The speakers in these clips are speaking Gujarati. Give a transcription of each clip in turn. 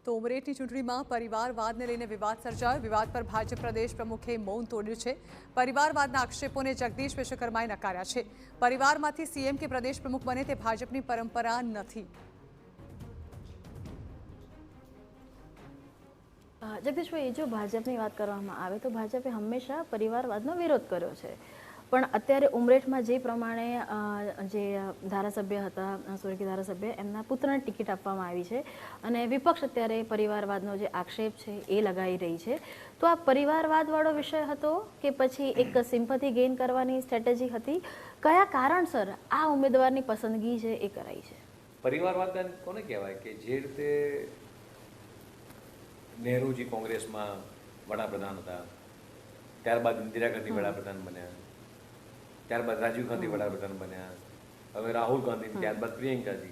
તો ઉમરેઠની ચૂંટણીમાં પરિવારવાદને લઈને વિવાદ સર્જાયો. વિવાદ પર ભાજપ પ્રદેશ પ્રમુખે મૌન તોડ્યું છે. પરિવારવાદના આક્ષેપોને જગદીશ વિશ્વકર્માએ નકાર્યા છે. પરિવારમાંથી સીએમ કે પ્રદેશ પ્રમુખ બને તે ભાજપની પરંપરા નથી. જગદીશભાઈ, જો ભાજપની વાત કરવામાં આવે તો ભાજપે હંમેશા પરિવારવાદનો વિરોધ કર્યો છે. પણ અત્યારે ઉમરેઠમાં જે પ્રમાણે જે ધારાસભ્ય હતા, સોરકી ધારાસભ્ય, એમના પુત્રને ટિકિટ આપવામાં આવી છે અને વિપક્ષ અત્યારે પરિવારવાદનો જે આક્ષેપ છે એ લગાવી રહી છે. તો આ પરિવારવાદવાળો વિષય હતો કે પછી એક સિમ્પથી ગેઇન કરવાની સ્ટ્રેટેજી હતી? કયા કારણસર આ ઉમેદવારની પસંદગી છે એ કરાઈ છે? પરિવારવાદ કોને કહેવાય કે જે રીતે નહેરુજી કોંગ્રેસમાં વડાપ્રધાન હતા, ત્યારબાદ ઇન્દિરા ગાંધી વડાપ્રધાન બન્યા, ત્યારબાદ રાજીવ ગાંધી વડાપ્રધાન બન્યા, હવે રાહુલ ગાંધી, ત્યારબાદ પ્રિયંકાજી.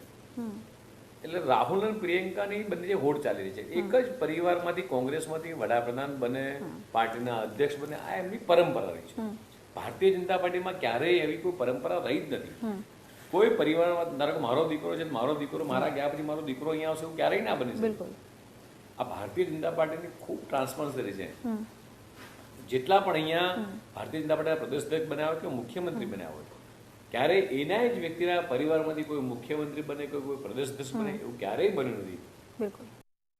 એટલે રાહુલ અને પ્રિયંકાની બંને જે હોડ ચાલી રહી છે, એક જ પરિવારમાંથી કોંગ્રેસમાંથી વડાપ્રધાન બને, પાર્ટીના અધ્યક્ષ બને, આ એમની પરંપરા રહી છે. ભારતીય જનતા પાર્ટીમાં ક્યારેય એવી કોઈ પરંપરા રહી જ નથી. કોઈ પરિવારમાં ધારો કે મારો દીકરો છે, મારો દીકરો મારા ગયા પછી મારો દીકરો અહીંયા આવશે, એવું ક્યારેય ના બની શકે. આ ભારતીય જનતા પાર્ટીની ખૂબ ટ્રાન્સપરન્સી છે. જેટલા પણ અહીંયા ભારતીય જનતા પાર્ટીના પ્રદેશ અધ્યક્ષ બન્યા હોય કે મુખ્યમંત્રી બન્યા હોય, ક્યારે એના જ વ્યક્તિના પરિવારમાંથી કોઈ મુખ્યમંત્રી બને કે કોઈ પ્રદેશ અધ્યક્ષ બને એવું ક્યારેય બન્યું નથી. બિલકુલ.